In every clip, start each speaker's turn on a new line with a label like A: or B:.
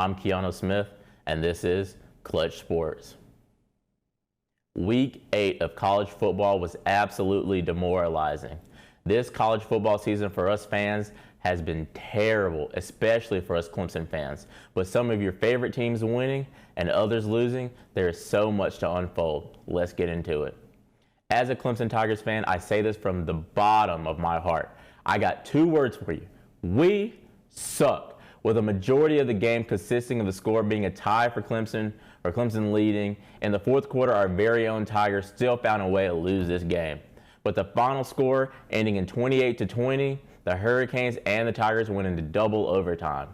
A: I'm Keanu Smith, and this is Clutch Sports. Week 8 of college football was absolutely demoralizing. This college football season for us fans has been terrible, especially for us Clemson fans. With some of your favorite teams winning and others losing, there is so much to unfold. Let's get into it. As a Clemson Tigers fan, I say this from the bottom of my heart. I got 2 words for you. We suck. With a majority of the game consisting of the score being a tie for Clemson, or Clemson leading. In the fourth quarter, our very own Tigers still found a way to lose this game. With the final score ending in 28-20, the Hurricanes and the Tigers went into double overtime.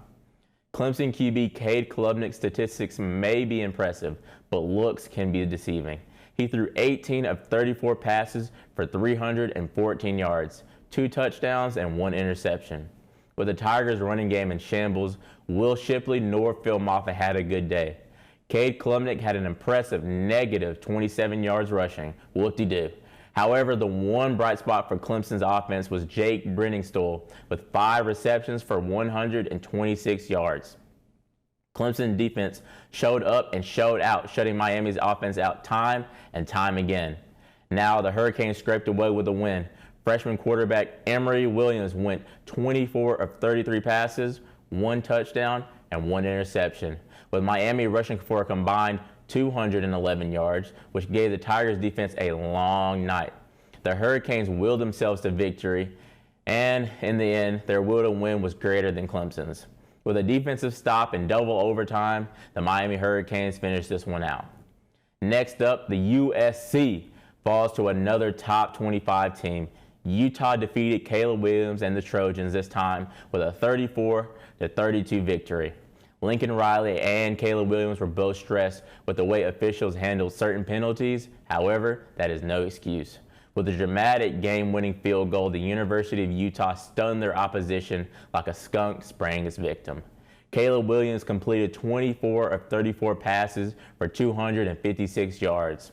A: Clemson QB K-Stang's statistics may be impressive, but looks can be deceiving. He threw 18 of 34 passes for 314 yards, 2 touchdowns, and 1 interception. With the Tigers' running game in shambles, Will Shipley nor Phil Moffitt had a good day. K-Stang had an impressive negative 27 yards rushing. Whoop-de-doo. However, the one bright spot for Clemson's offense was Jake Brenningstool with 5 receptions for 126 yards. Clemson defense showed up and showed out, shutting Miami's offense out time and time again. Now the Hurricanes scraped away with a win. Freshman quarterback Emory Williams went 24 of 33 passes, 1 touchdown, and 1 interception, with Miami rushing for a combined 211 yards, which gave the Tigers defense a long night. The Hurricanes willed themselves to victory, and in the end, their will to win was greater than Clemson's. With a defensive stop in double overtime, the Miami Hurricanes finished this one out. Next up, the USC falls to another top 25 team. Utah defeated Caleb Williams and the Trojans this time with a 34-32 victory. Lincoln Riley and Caleb Williams were both stressed with the way officials handled certain penalties. However, that is no excuse. With a dramatic game-winning field goal, the University of Utah stunned their opposition like a skunk spraying its victim. Caleb Williams completed 24 of 34 passes for 256 yards.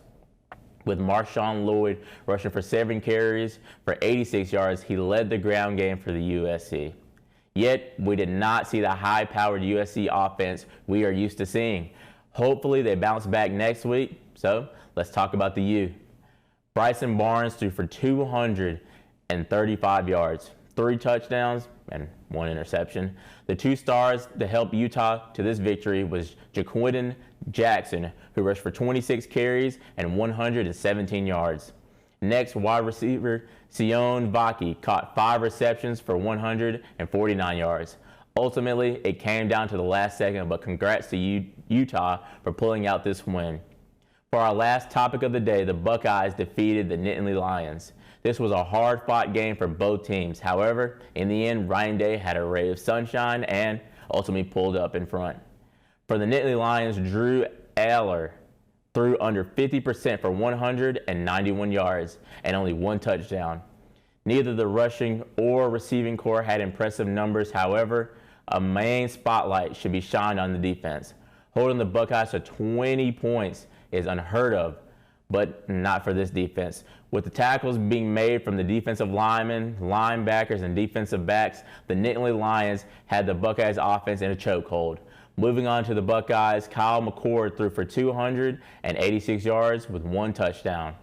A: With Marshawn Lloyd rushing for 7 carries for 86 yards, he led the ground game for the USC. Yet, we did not see the high-powered USC offense we are used to seeing. Hopefully, they bounce back next week. So, let's talk about the U. Bryson Barnes threw for 235 yards, 3 touchdowns, and 1 interception. The 2 stars to help Utah to this victory was Jaquindon Jackson, who rushed for 26 carries and 117 yards. Next, wide receiver Sion Vaki caught 5 receptions for 149 yards. Ultimately, it came down to the last second, but congrats to Utah for pulling out this win. For our last topic of the day, the Buckeyes defeated the Nittany Lions. This was a hard-fought game for both teams. However, in the end, Ryan Day had a ray of sunshine and ultimately pulled up in front. For the Nittany Lions, Drew Aller threw under 50% for 191 yards and only 1 touchdown. Neither the rushing or receiving corps had impressive numbers. However, a main spotlight should be shined on the defense. Holding the Buckeyes to 20 points is unheard of, but not for this defense. With the tackles being made from the defensive linemen, linebackers, and defensive backs, the Nittany Lions had the Buckeyes offense in a chokehold. Moving on to the Buckeyes, Kyle McCord threw for 286 yards with 1 touchdown.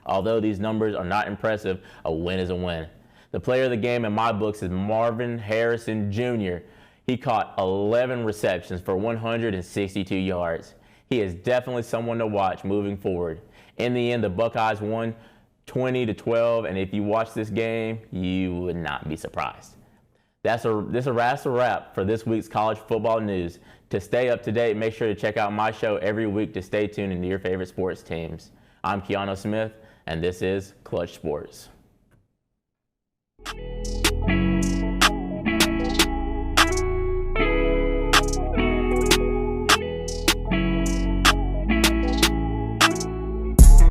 A: Although these numbers are not impressive, a win is a win. The player of the game in my books is Marvin Harrison Jr. He caught 11 receptions for 162 yards. He is definitely someone to watch moving forward. In the end, the Buckeyes won 20-12, and if you watch this game, you would not be surprised. That's a wrap for this week's college football news. To stay up to date, make sure to check out my show every week to stay tuned into your favorite sports teams. I'm Keanu Smith, and this is Clutch Sports.